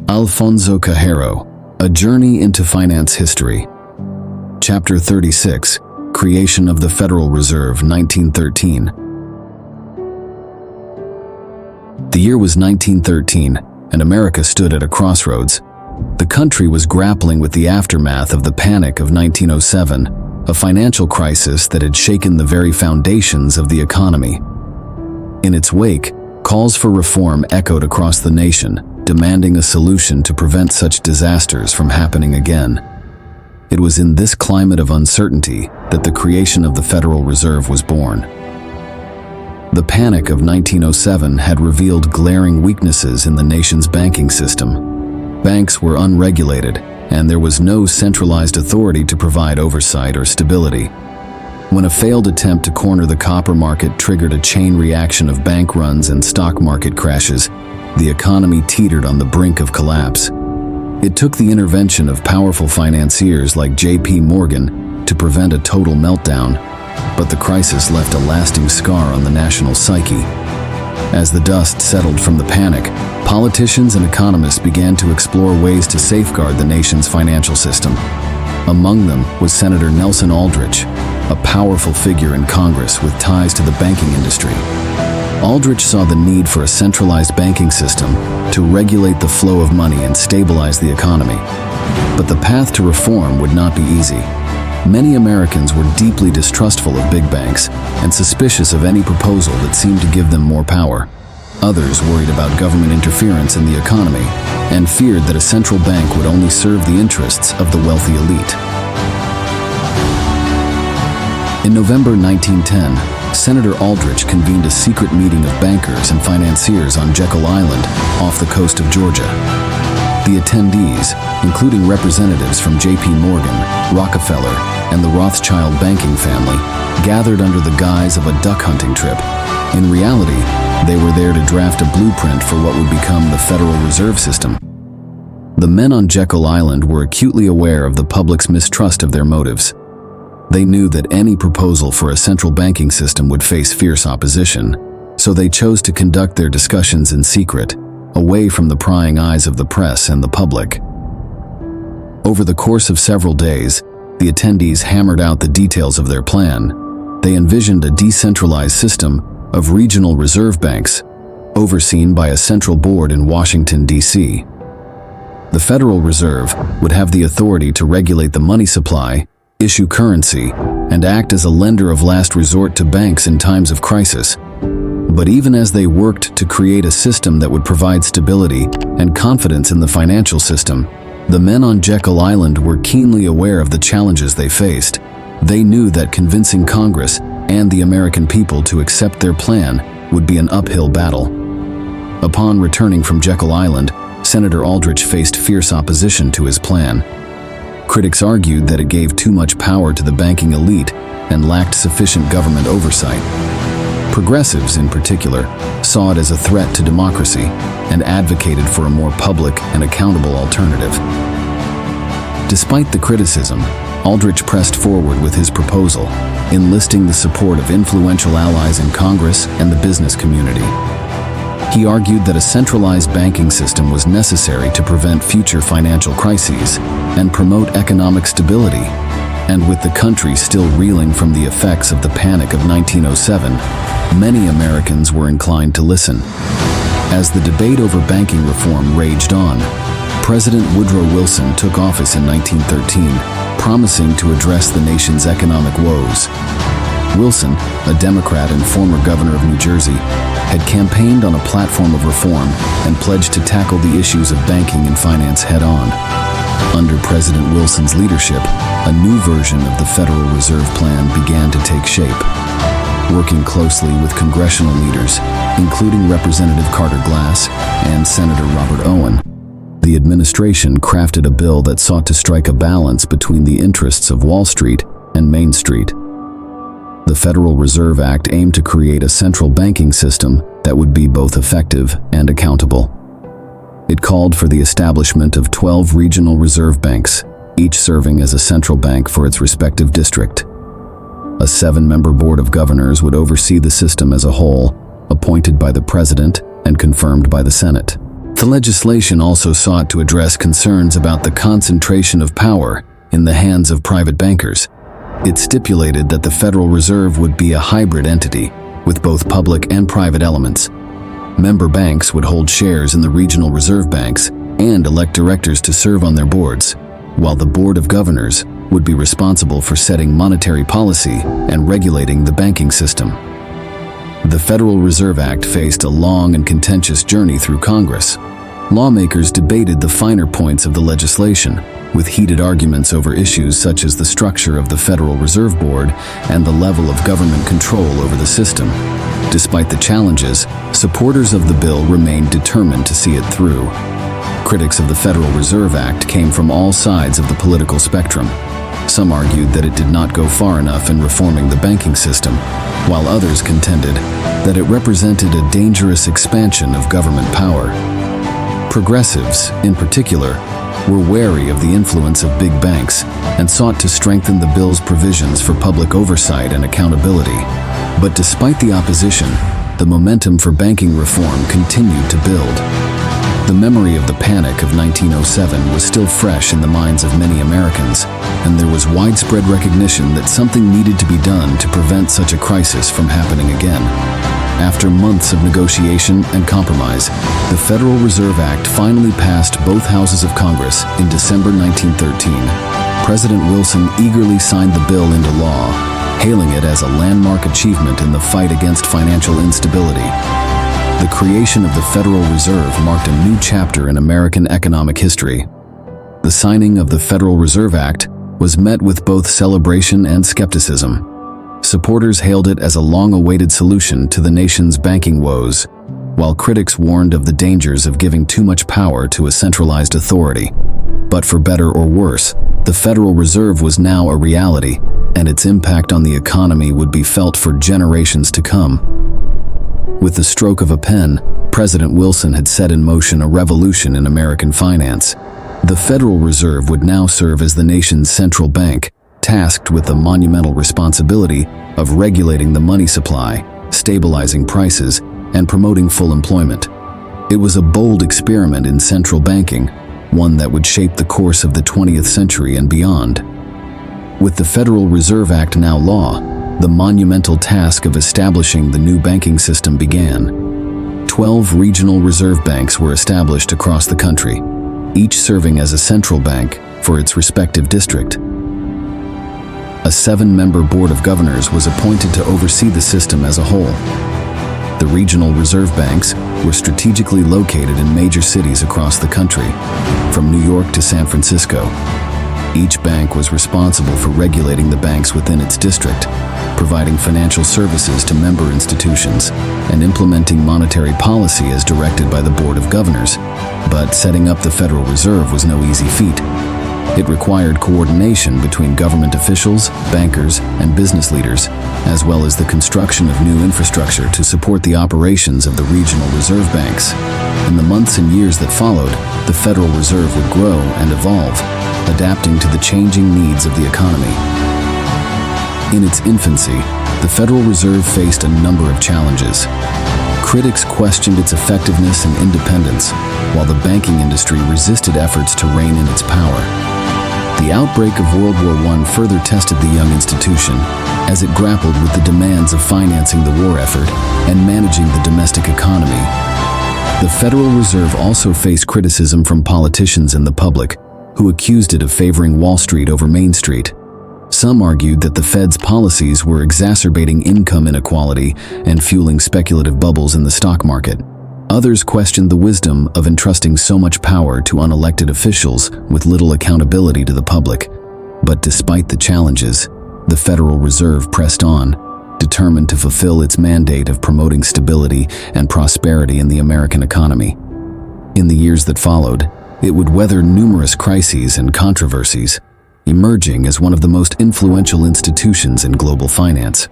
Alfonso Cahero, A Journey into Finance History. Chapter 36, Creation of the Federal Reserve, 1913. The year was 1913, and America stood at a crossroads. The country was grappling with the aftermath of the Panic of 1907, a financial crisis that had shaken the very foundations of the economy. In its wake, calls for reform echoed across the nation, demanding a solution to prevent such disasters from happening again. It was in this climate of uncertainty that the creation of the Federal Reserve was born. The Panic of 1907 had revealed glaring weaknesses in the nation's banking system. Banks were unregulated, and there was no centralized authority to provide oversight or stability. When a failed attempt to corner the copper market triggered a chain reaction of bank runs and stock market crashes, the economy teetered on the brink of collapse. It took the intervention of powerful financiers like J.P. Morgan to prevent a total meltdown, but the crisis left a lasting scar on the national psyche. As the dust settled from the panic, politicians and economists began to explore ways to safeguard the nation's financial system. Among them was Senator Nelson Aldrich, a powerful figure in Congress with ties to the banking industry. Aldrich saw the need for a centralized banking system to regulate the flow of money and stabilize the economy. But the path to reform would not be easy. Many Americans were deeply distrustful of big banks and suspicious of any proposal that seemed to give them more power. Others worried about government interference in the economy and feared that a central bank would only serve the interests of the wealthy elite. In November 1910, Senator Aldrich convened a secret meeting of bankers and financiers on Jekyll Island off the coast of Georgia. The attendees, including representatives from J.P. Morgan, Rockefeller, and the Rothschild banking family, gathered under the guise of a duck hunting trip. In reality, they were there to draft a blueprint for what would become the Federal Reserve System. The men on Jekyll Island were acutely aware of the public's mistrust of their motives. They knew that any proposal for a central banking system would face fierce opposition, so they chose to conduct their discussions in secret, away from the prying eyes of the press and the public. Over the course of several days, the attendees hammered out the details of their plan. They envisioned a decentralized system of regional reserve banks, overseen by a central board in Washington, D.C. The Federal Reserve would have the authority to regulate the money supply, issue currency, and act as a lender of last resort to banks in times of crisis. But even as they worked to create a system that would provide stability and confidence in the financial system, the men on Jekyll Island were keenly aware of the challenges they faced. They knew that convincing Congress and the American people to accept their plan would be an uphill battle. Upon returning from Jekyll Island, Senator Aldrich faced fierce opposition to his plan. Critics argued that it gave too much power to the banking elite and lacked sufficient government oversight. Progressives, in particular, saw it as a threat to democracy and advocated for a more public and accountable alternative. Despite the criticism, Aldrich pressed forward with his proposal, enlisting the support of influential allies in Congress and the business community. He argued that a centralized banking system was necessary to prevent future financial crises and promote economic stability. And with the country still reeling from the effects of the Panic of 1907, many Americans were inclined to listen. As the debate over banking reform raged on, President Woodrow Wilson took office in 1913, promising to address the nation's economic woes. Wilson, a Democrat and former governor of New Jersey, had campaigned on a platform of reform and pledged to tackle the issues of banking and finance head-on. Under President Wilson's leadership, a new version of the Federal Reserve Plan began to take shape. Working closely with congressional leaders, including Representative Carter Glass and Senator Robert Owen, the administration crafted a bill that sought to strike a balance between the interests of Wall Street and Main Street. The Federal Reserve Act aimed to create a central banking system that would be both effective and accountable. It called for the establishment of 12 regional reserve banks, each serving as a central bank for its respective district. A 7-member board of governors would oversee the system as a whole, appointed by the president and confirmed by the Senate. The legislation also sought to address concerns about the concentration of power in the hands of private bankers. It stipulated that the Federal Reserve would be a hybrid entity with both public and private elements. Member banks would hold shares in the regional reserve banks and elect directors to serve on their boards, while the Board of Governors would be responsible for setting monetary policy and regulating the banking system. The Federal Reserve Act faced a long and contentious journey through Congress. Lawmakers debated the finer points of the legislation, with heated arguments over issues such as the structure of the Federal Reserve Board and the level of government control over the system. Despite the challenges, supporters of the bill remained determined to see it through. Critics of the Federal Reserve Act came from all sides of the political spectrum. Some argued that it did not go far enough in reforming the banking system, while others contended that it represented a dangerous expansion of government power. Progressives, in particular, were wary of the influence of big banks and sought to strengthen the bill's provisions for public oversight and accountability. But despite the opposition, the momentum for banking reform continued to build. The memory of the panic of 1907 was still fresh in the minds of many Americans, and there was widespread recognition that something needed to be done to prevent such a crisis from happening again. After months of negotiation and compromise, the Federal Reserve Act finally passed both houses of Congress in December 1913. President Wilson eagerly signed the bill into law, hailing it as a landmark achievement in the fight against financial instability. The creation of the Federal Reserve marked a new chapter in American economic history. The signing of the Federal Reserve Act was met with both celebration and skepticism. Supporters hailed it as a long-awaited solution to the nation's banking woes, while critics warned of the dangers of giving too much power to a centralized authority. But for better or worse, the Federal Reserve was now a reality, and its impact on the economy would be felt for generations to come. With the stroke of a pen, President Wilson had set in motion a revolution in American finance. The Federal Reserve would now serve as the nation's central bank, tasked with the monumental responsibility of regulating the money supply, stabilizing prices, and promoting full employment. It was a bold experiment in central banking, one that would shape the course of the 20th century and beyond. With the Federal Reserve Act now law, the monumental task of establishing the new banking system began. 12 regional reserve banks were established across the country, each serving as a central bank for its respective district. A 7-member Board of Governors was appointed to oversee the system as a whole. The regional reserve banks were strategically located in major cities across the country, from New York to San Francisco. Each bank was responsible for regulating the banks within its district, providing financial services to member institutions, and implementing monetary policy as directed by the Board of Governors. But setting up the Federal Reserve was no easy feat. It required coordination between government officials, bankers, and business leaders, as well as the construction of new infrastructure to support the operations of the regional reserve banks. In the months and years that followed, the Federal Reserve would grow and evolve, adapting to the changing needs of the economy. In its infancy, the Federal Reserve faced a number of challenges. Critics questioned its effectiveness and independence, while the banking industry resisted efforts to rein in its power. The outbreak of World War I further tested the young institution, as it grappled with the demands of financing the war effort and managing the domestic economy. The Federal Reserve also faced criticism from politicians and the public, who accused it of favoring Wall Street over Main Street. Some argued that the Fed's policies were exacerbating income inequality and fueling speculative bubbles in the stock market. Others questioned the wisdom of entrusting so much power to unelected officials with little accountability to the public. But despite the challenges, the Federal Reserve pressed on, determined to fulfill its mandate of promoting stability and prosperity in the American economy. In the years that followed, it would weather numerous crises and controversies, emerging as one of the most influential institutions in global finance.